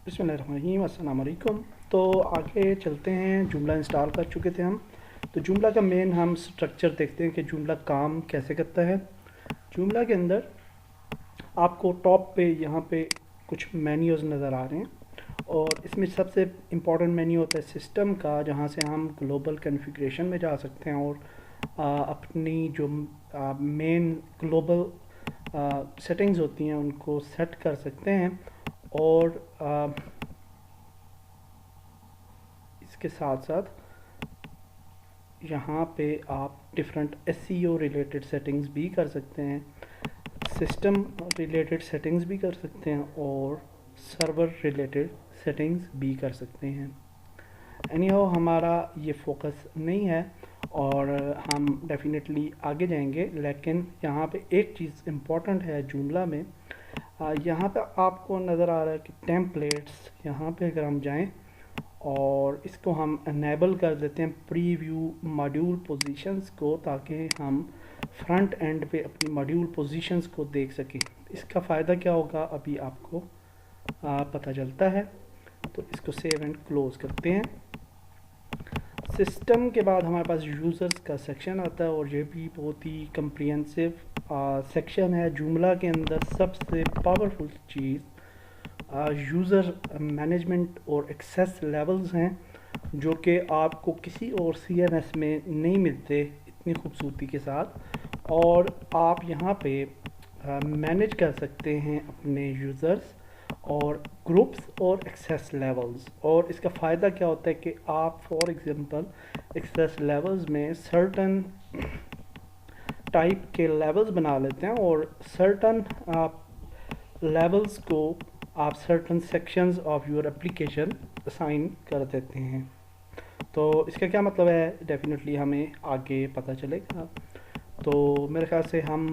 बिस्मिल्लाहिर्रहमानिर्रहीम, अस्सलाम वालेकुम। तो आगे चलते हैं। जुमला इंस्टॉल कर चुके थे हम। तो जुमला का मेन हम स्ट्रक्चर देखते हैं कि जुमला काम कैसे करता है। जुमला के अंदर आपको टॉप पे यहाँ पे कुछ मेन्यूज़ नज़र आ रहे हैं और इसमें सबसे इम्पॉर्टेंट मेन्यू होता है सिस्टम का, जहाँ से हम ग्लोबल कॉन्फ़िगरेशन में जा सकते हैं और अपनी जो मेन ग्लोबल सेटिंग्स होती हैं उनको सेट कर सकते हैं। और इसके साथ साथ यहाँ पे आप डिफरेंट एसईओ रिलेटेड सेटिंग्स भी कर सकते हैं, सिस्टम रिलेटेड सेटिंग्स भी कर सकते हैं और सर्वर रिलेटेड सेटिंग्स भी कर सकते हैं। एनीहाउ हमारा ये फोकस नहीं है और हम डेफिनेटली आगे जाएंगे, लेकिन यहाँ पे एक चीज़ इम्पॉर्टेंट है जुमला में। यहाँ पे आपको नज़र आ रहा है कि टेम्पलेट्स, यहाँ पे अगर हम जाएं और इसको हम इनेबल कर देते हैं प्रीव्यू मॉड्यूल पोजीशंस को, ताकि हम फ्रंट एंड पे अपनी मॉड्यूल पोजीशंस को देख सकें। इसका फ़ायदा क्या होगा अभी आपको पता चलता है। तो इसको सेव एंड क्लोज करते हैं। सिस्टम के बाद हमारे पास यूज़र्स का सेक्शन आता है और ये भी बहुत ही कम्प्रिहेंसिव सेक्शन है। जुमला के अंदर सबसे पावरफुल चीज़ यूज़र मैनेजमेंट और एक्सेस लेवल्स हैं, जो कि आपको किसी और CMS में नहीं मिलते इतनी खूबसूरती के साथ। और आप यहाँ पे मैनेज कर सकते हैं अपने यूज़र्स और ग्रुप्स और एक्सेस लेवल्स। और इसका फ़ायदा क्या होता है कि आप फॉर एग्ज़ाम्पल एक्सेस लेवल्स में सर्टन टाइप के लेवल्स बना लेते हैं और सर्टन लेवल्स को आप certain sections of your application assign कर देते हैं। तो इसका क्या मतलब है डेफिनेटली हमें आगे पता चलेगा। तो मेरे ख्याल से हम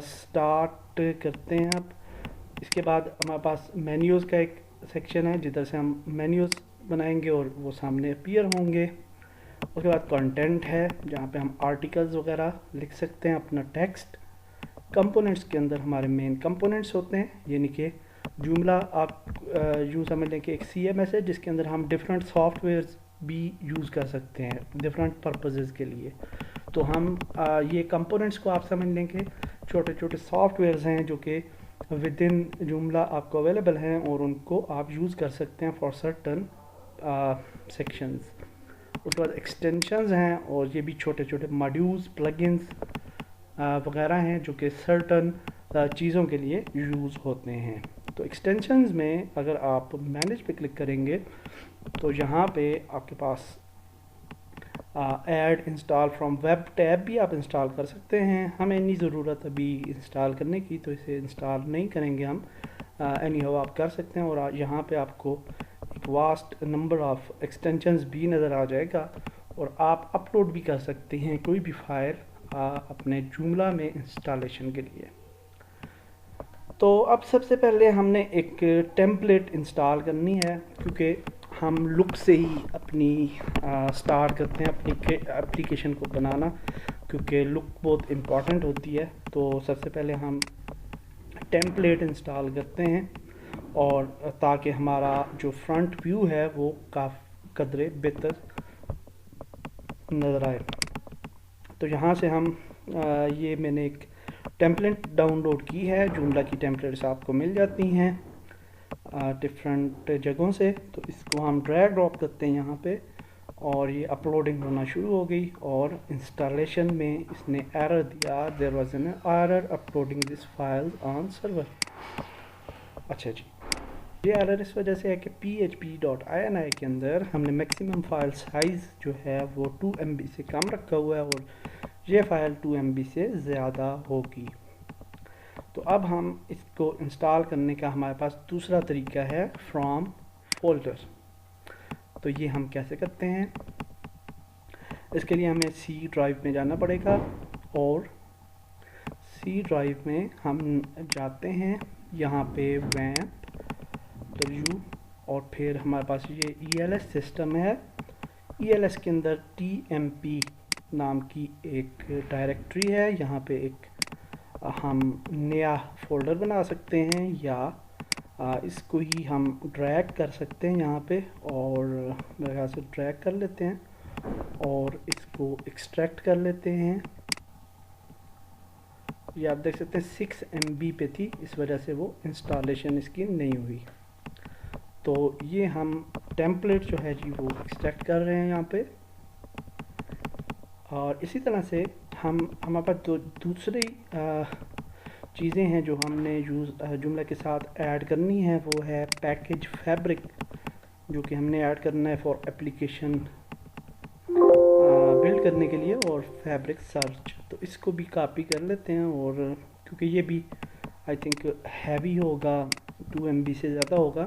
स्टार्ट करते हैं अब। इसके बाद हमारे पास मेन्यूज़ का एक सेक्शन है जिधर से हम मेन्यूज़ बनाएंगे और वो सामने अपीयर होंगे। उसके बाद कंटेंट है जहाँ पे हम आर्टिकल्स वगैरह लिख सकते हैं, अपना टेक्स्ट। कंपोनेंट्स के अंदर हमारे मेन कंपोनेंट्स होते हैं, यानी कि जुमला आप यूँ समझ लें कि एक CMS है जिसके अंदर हम डिफरेंट सॉफ्टवेयर्स भी यूज़ कर सकते हैं डिफरेंट पर्पसेस के लिए। तो हम ये कंपोनेंट्स को आप समझ लें कि छोटे छोटे सॉफ्टवेयर्स हैं जो कि विद इन जुमला आपको अवेलेबल हैं और उनको आप यूज़ कर सकते हैं फॉर सर्टन सेक्शंस। उसके बाद एक्सटेंशंस हैं और ये भी छोटे छोटे मॉड्यूल्स प्लगइन्स वगैरह हैं जो कि सर्टन चीज़ों के लिए यूज़ होते हैं। तो एक्सटेंशंस में अगर आप मैनेज पे क्लिक करेंगे तो यहाँ पे आपके पास add install from web tab भी आप इंस्टॉल कर सकते हैं। हमें नहीं ज़रूरत अभी इंस्टॉल करने की, तो इसे इंस्टॉल नहीं करेंगे हम। एनीहाउ आप कर सकते हैं और यहाँ पे आपको एक वास्ट नंबर ऑफ एक्सटेंशंस भी नज़र आ जाएगा और आप अपलोड भी कर सकते हैं कोई भी फाइल अपने जुमला में इंस्टॉलेशन के लिए। तो अब सबसे पहले हमने एक टेम्पलेट इंस्टॉल करनी है, क्योंकि हम लुक से ही अपनी स्टार्ट करते हैं अपनी एप्लीकेशन को बनाना, क्योंकि लुक बहुत इम्पॉर्टेंट होती है। तो सबसे पहले हम टेम्पलेट इंस्टॉल करते हैं और ताकि हमारा जो फ्रंट व्यू है वो कदरे बेहतर नज़र आए। तो यहाँ से हम ये मैंने एक टेम्पलेट डाउनलोड की है। जुमला की टेम्पलेट्स आपको मिल जाती हैं डिफरेंट जगहों से। तो इसको हम ड्रैग ड्रॉप करते हैं यहाँ पे और ये अपलोडिंग होना शुरू हो गई और इंस्टॉलेशन में इसने एरर दिया, there was an error uploading this file on server. अच्छा जी, ये एरर इस वजह से है कि php.ini के अंदर हमने मैक्सिमम फाइल साइज़ जो है वो 2 MB से कम रखा हुआ है और ये फ़ाइल 2 MB से ज़्यादा होगी। तो अब हम इसको इंस्टॉल करने का हमारे पास दूसरा तरीका है फ्रॉम फोल्डर। तो ये हम कैसे करते हैं, इसके लिए हमें C ड्राइव में जाना पड़ेगा और C ड्राइव में हम जाते हैं यहाँ पे और फिर हमारे पास ये ELS सिस्टम है। ELS के अंदर TMP नाम की एक डायरेक्टरी है। यहाँ पे एक हम नया फोल्डर बना सकते हैं या इसको ही हम ड्रैग कर सकते हैं यहाँ पे, और मेरे ख्याल से ड्रैग कर लेते हैं और इसको एक्सट्रैक्ट कर लेते हैं। ये आप देख सकते हैं 6 MB पे थी, इस वजह से वो इंस्टॉलेशन इसकी नहीं हुई। तो ये हम टेम्पलेट जो है जी वो एक्सट्रैक्ट कर रहे हैं यहाँ पे। और इसी तरह से हमारे पास दूसरी चीज़ें हैं जो हमने जुमला के साथ ऐड करनी है, वो है पैकेज फैब्रिक, जो कि हमने ऐड करना है फॉर एप्लीकेशन बिल्ड करने के लिए, और फैब्रिक सर्च। तो इसको भी कॉपी कर लेते हैं, और क्योंकि ये भी आई थिंक हैवी होगा, 2 MB से ज़्यादा होगा,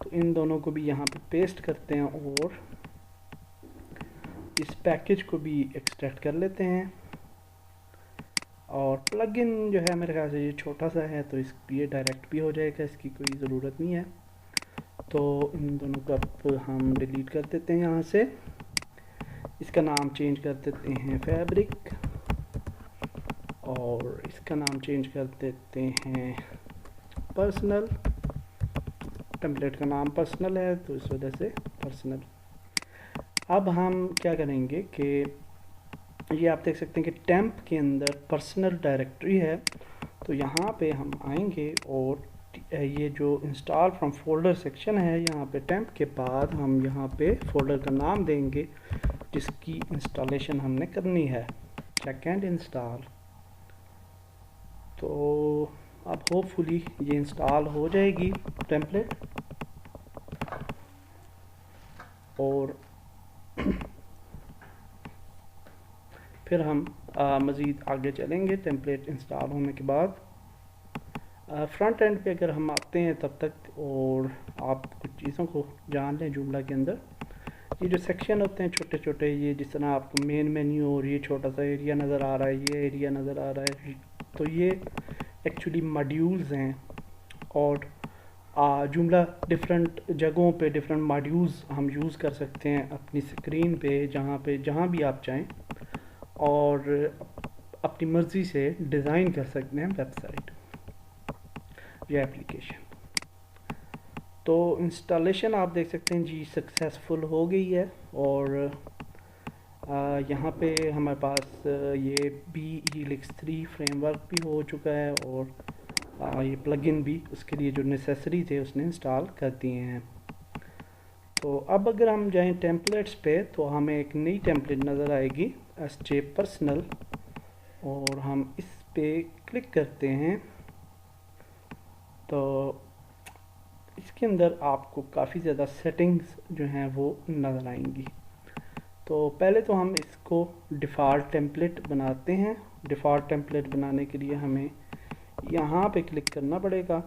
तो इन दोनों को भी यहाँ पे पेस्ट करते हैं और इस पैकेज को भी एक्सट्रैक्ट कर लेते हैं। और प्लगइन जो है मेरे ख्याल से ये छोटा सा है, तो ये डायरेक्ट भी हो जाएगा, इसकी कोई ज़रूरत नहीं है। तो इन दोनों को अब हम डिलीट कर देते हैं यहाँ से। इसका नाम चेंज कर देते हैं फैब्रिक, और इसका नाम चेंज कर देते हैं पर्सनल। टेम्पलेट का नाम पर्सनल है, तो इस वजह से पर्सनल। अब हम क्या करेंगे कि ये आप देख सकते हैं कि टेम्प के अंदर पर्सनल डायरेक्टरी है, तो यहाँ पे हम आएंगे और ये जो इंस्टॉल फ्रॉम फोल्डर सेक्शन है, यहाँ पे टेम्प के बाद हम यहाँ पे फोल्डर का नाम देंगे जिसकी इंस्टॉलेशन हमने करनी है, चेक एंड इंस्टॉल। तो अब होपफुली ये इंस्टॉल हो जाएगी टेम्पलेट, और फिर हम मज़ीद आगे चलेंगे टेम्पलेट इंस्टॉल होने के बाद। फ्रंट एंड पे अगर हम आते हैं तब तक, और आप कुछ चीज़ों को जान लें जुमला के अंदर, ये जो सेक्शन होते हैं छोटे छोटे, ये जिस तरह आपको मेन मेन्यू और ये छोटा सा एरिया नज़र आ रहा है, ये एरिया नज़र आ रहा है, तो ये एक्चुअली मॉड्यूल्स हैं। और जुमला डिफरेंट जगहों पे डिफरेंट मॉड्यूल्स हम यूज़ कर सकते हैं अपनी स्क्रीन पे, जहाँ भी आप चाहें, और अपनी मर्ज़ी से डिज़ाइन कर सकते हैं वेबसाइट या एप्लीकेशन। तो इंस्टॉलेशन आप देख सकते हैं जी सक्सेसफुल हो गई है, और यहाँ पे हमारे पास ये Helix 3 फ्रेमवर्क भी हो चुका है, और ये प्लगइन भी उसके लिए जो नेसेसरी थे उसने इंस्टॉल कर दिए हैं। तो अब अगर हम जाएं टेम्पलेट्स पे, तो हमें एक नई टेम्पलेट नज़र आएगी SJ पर्सनल, और हम इस पे क्लिक करते हैं। तो इसके अंदर आपको काफ़ी ज़्यादा सेटिंग्स जो हैं वो नज़र आएंगी। तो पहले तो हम इसको डिफ़ॉल्ट टेम्पलेट बनाते हैं। डिफ़ॉल्ट टेम्पलेट बनाने के लिए हमें यहाँ पे क्लिक करना पड़ेगा,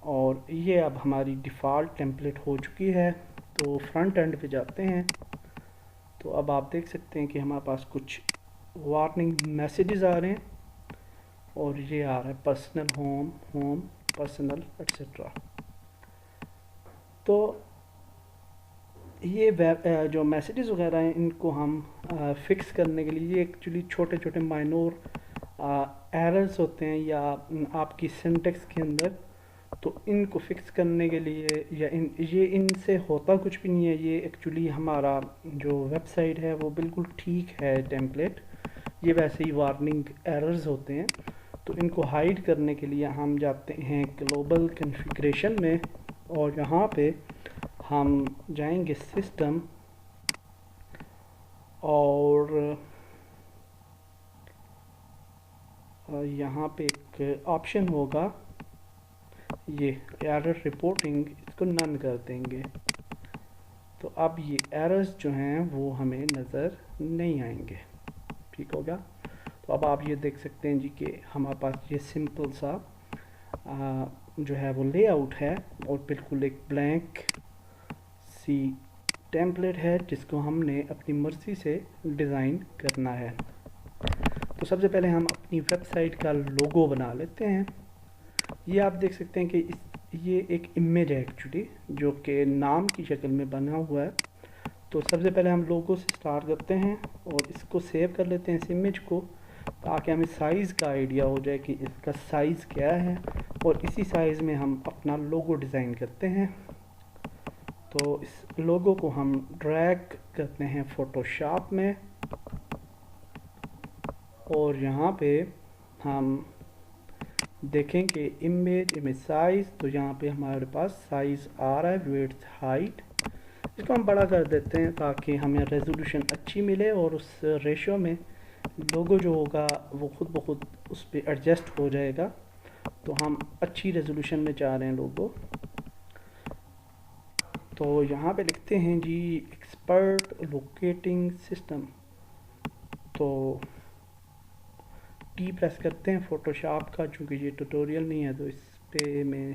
और ये अब हमारी डिफ़ॉल्ट टेम्पलेट हो चुकी है। तो फ्रंट एंड पे जाते हैं, तो अब आप देख सकते हैं कि हमारे पास कुछ वार्निंग मैसेजेस आ रहे हैं, और ये आ रहा है personal home, home personal etcetera. तो ये जो मैसेजेस वगैरह हैं, इनको हम फिक्स करने के लिए, ये एक्चुअली छोटे छोटे माइनोर एरर्स होते हैं या आपकी सिंटेक्स के अंदर, तो इनको फिक्स करने के लिए, या इनसे होता कुछ भी नहीं है। ये एक्चुअली हमारा जो वेबसाइट है वो बिल्कुल ठीक है टेम्पलेट, ये वैसे ही वार्निंग एरर्स होते हैं। तो इनको हाइड करने के लिए हम जाते हैं ग्लोबल कॉन्फ़िगरेशन में, और यहाँ पे हम जाएंगे सिस्टम, और यहाँ पे एक ऑप्शन होगा ये एरर रिपोर्टिंग, इसको नन कर देंगे। तो अब ये एरर्स जो हैं वो हमें नज़र नहीं आएंगे, ठीक होगा। तो अब आप ये देख सकते हैं जी कि हमारे पास ये सिंपल सा जो है वो लेआउट है, और बिल्कुल एक ब्लैंक सी टेम्पलेट है जिसको हमने अपनी मर्ज़ी से डिज़ाइन करना है। तो सबसे पहले हम अपनी वेबसाइट का लोगो बना लेते हैं। ये आप देख सकते हैं कि ये एक इमेज है एक्चुअली, जो कि नाम की शक्ल में बना हुआ है। तो सबसे पहले हम लोगो से स्टार्ट करते हैं और इसको सेव कर लेते हैं इस इमेज को। ताकि हमें साइज़ का आइडिया हो जाए कि इसका साइज़ क्या है, और इसी साइज़ में हम अपना लोगो डिज़ाइन करते हैं। तो इस लोगो को हम ड्रैग करते हैं फोटोशॉप में, और यहाँ पे हम देखेंगे इमेज साइज़। तो यहाँ पे हमारे पास साइज़ आ रहा है, विड्थ हाइट। इसको हम बड़ा कर देते हैं ताकि हमें रेजोल्यूशन अच्छी मिले, और उस रेशो में लोगो जो होगा वो खुद ब खुद उस पर एडजस्ट हो जाएगा। तो हम अच्छी रेजोल्यूशन में चाह रहे हैं लोगो। तो यहाँ पे लिखते हैं जी एक्सपर्ट लोकेटिंग सिस्टम। तो टी प्रेस करते हैं फोटोशॉप का, चूँकि ये ट्यूटोरियल नहीं है तो इस पे मैं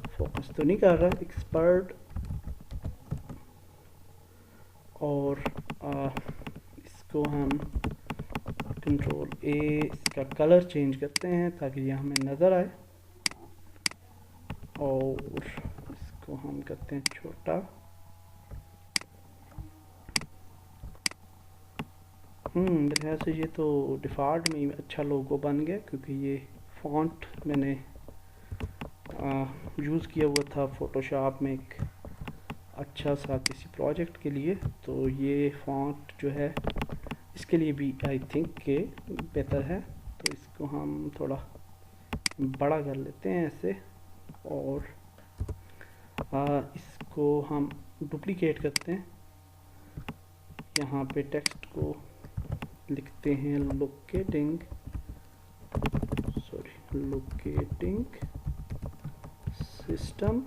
फोकस तो नहीं कर रहा। एक्सपर्ट, और इसको हम कंट्रोल ए, इसका कलर चेंज करते हैं ताकि ये हमें नज़र आए, और इसको हम करते हैं छोटा। मेरे ख्याल से ये तो डिफ़ॉल्ट में ही अच्छा लोगो बन गया, क्योंकि ये फ़ॉन्ट मैंने यूज़ किया हुआ था फ़ोटोशॉप में एक अच्छा सा किसी प्रोजेक्ट के लिए। तो ये फ़ॉन्ट जो है इसके लिए भी आई थिंक के बेहतर है। तो इसको हम थोड़ा बड़ा कर लेते हैं ऐसे, और इसको हम डुप्लिकेट करते हैं। यहाँ पे टेक्स्ट को लिखते हैं लोकेटिंग सिस्टम,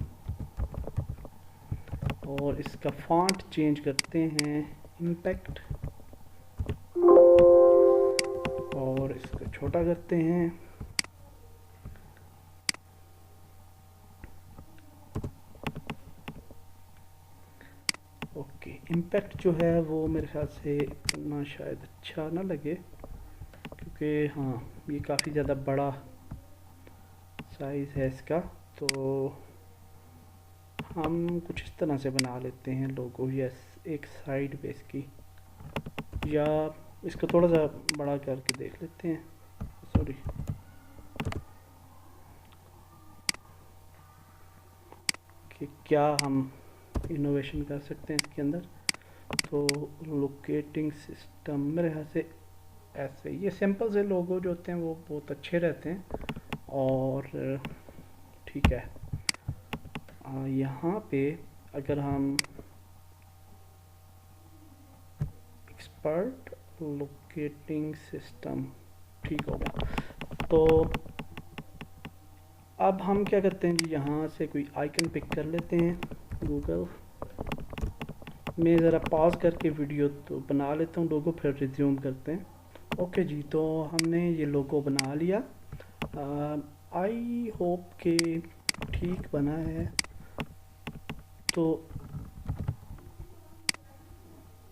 और इसका फॉन्ट चेंज करते हैं इम्पैक्ट, और इसको छोटा करते हैं। ओके, इम्पैक्ट जो है वो मेरे ख्याल से इतना शायद अच्छा ना लगे, क्योंकि हाँ ये काफ़ी ज़्यादा बड़ा साइज़ है इसका। तो हम कुछ इस तरह से बना लेते हैं लोगो, यस, एक साइड पे इसकी, या इसको थोड़ा सा बड़ा करके देख लेते हैं। सॉरी, कि क्या हम इनोवेशन कर सकते हैं इसके अंदर। तो लोकेटिंग सिस्टम मेरे ख्याल से ऐसे, ये सिंपल से लोगो जो होते हैं वो बहुत अच्छे रहते हैं, और ठीक है। यहाँ पे अगर हम एक्सपर्ट लोकेटिंग सिस्टम, ठीक होगा। तो अब हम क्या करते हैं जी, यहाँ से कोई आइकन पिक कर लेते हैं गूगल। मैं ज़रा पॉज करके वीडियो तो बना लेता हूँ लोगो, फिर रिज्यूम करते हैं। ओके जी, तो हमने ये लोगो बना लिया। आई होप के ठीक बना है। तो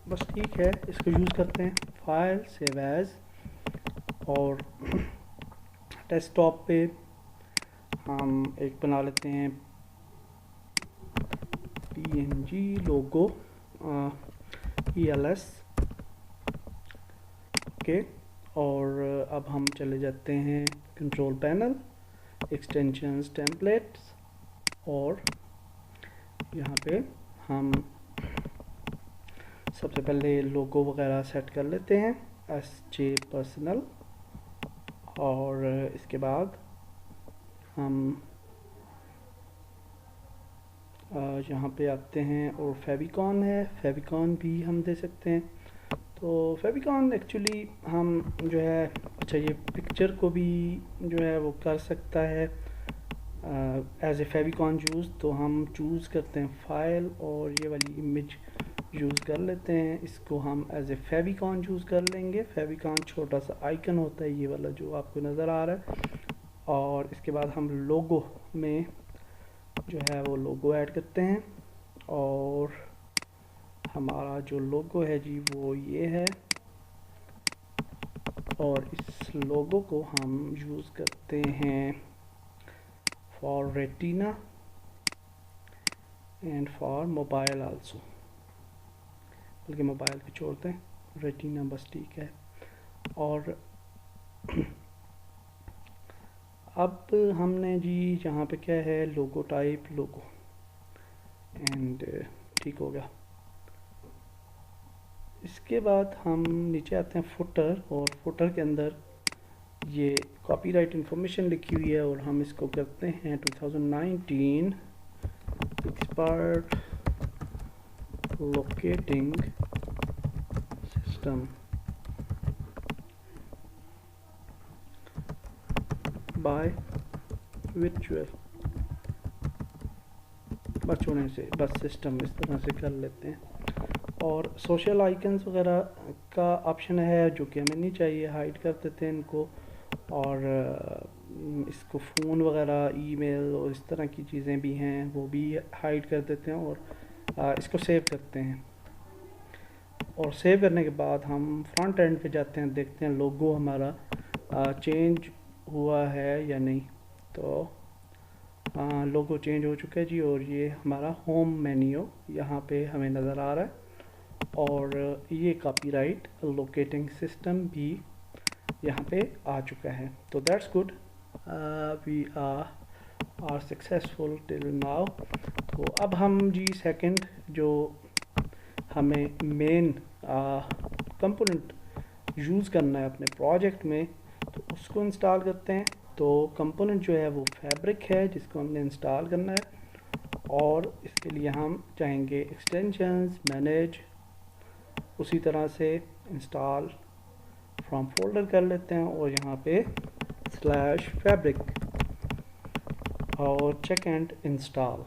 बस ठीक है, इसको यूज़ करते हैं, फाइल सेव एज, और डेस्कटॉप पे हम एक बना लेते हैं png लोगो ELS। ओके, और अब हम चले जाते हैं कंट्रोल पैनल, एक्सटेंशंस, टेम्पलेट्स, और यहाँ पे हम सबसे पहले लोगो वगैरह सेट कर लेते हैं, SJ पर्सनल, और इसके बाद हम यहाँ पे आते हैं, और फेविकॉन है, फेविकॉन भी हम दे सकते हैं। तो फेविकॉन एक्चुअली हम जो है, अच्छा ये पिक्चर को भी जो है वो कर सकता है एज ए फेविकॉन यूज़। तो हम चूज़ करते हैं फाइल, और ये वाली इमेज यूज़ कर लेते हैं, इसको हम एज ए फेविकॉन यूज़ कर लेंगे। फेविकॉन छोटा सा आइकन होता है ये वाला जो आपको नज़र आ रहा है, और इसके बाद हम लोगो में जो है वो लोगो ऐड करते हैं, और हमारा जो लोगो है जी वो ये है, और इस लोगो को हम यूज़ करते हैं for retina and for mobile also, बल्कि मोबाइल को छोड़ते हैं, रेटिना बस ठीक है। और अब हमने जी यहाँ पे क्या है, लोगो टाइप लोगो, एंड ठीक हो गया। इसके बाद हम नीचे आते हैं फुटर, और फुटर के अंदर ये कॉपीराइट इंफॉर्मेशन लिखी हुई है, और हम इसको करते हैं 2019 expert locating system by virtual, बस होने से बस सिस्टम इस तरह से कर लेते हैं। और सोशल आइकन्स वगैरह का ऑप्शन है जो कि हमें नहीं चाहिए, हाइड कर देते हैं इनको। और इसको फ़ोन वगैरह, ईमेल और इस तरह की चीज़ें भी हैं वो भी हाइड कर देते हैं, और इसको सेव करते हैं। और सेव करने के बाद हम फ्रंट एंड पे जाते हैं, देखते हैं लोगो हमारा चेंज हुआ है या नहीं। तो लोगो चेंज हो चुका है जी, और ये हमारा होम मेन्यू यहाँ पे हमें नज़र आ रहा है, और ये कॉपीराइट लोकेटिंग सिस्टम भी यहाँ पे आ चुका है। तो that's good, we are successful till now. तो अब हम जी सेकंड जो हमें मेन कंपोनेंट यूज़ करना है अपने प्रोजेक्ट में, तो उसको इंस्टॉल करते हैं। तो कंपोनेंट जो है वो फैब्रिक है जिसको हमने इंस्टॉल करना है, और इसके लिए हम चाहेंगे एक्सटेंशंस, मैनेज, उसी तरह से इंस्टॉल फ्रॉम फोल्डर कर लेते हैं, और यहाँ पे /फैब्रिक और चेक एंड इंस्टॉल।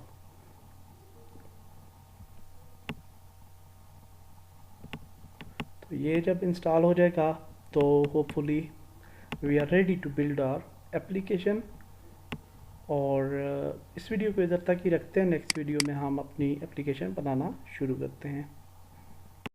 तो ये जब इंस्टॉल हो जाएगा तो hopefully we are ready to build our application. और इस वीडियो को इधर तक ही रखते हैं, नेक्स्ट वीडियो में हम अपनी एप्लीकेशन बनाना शुरू करते हैं।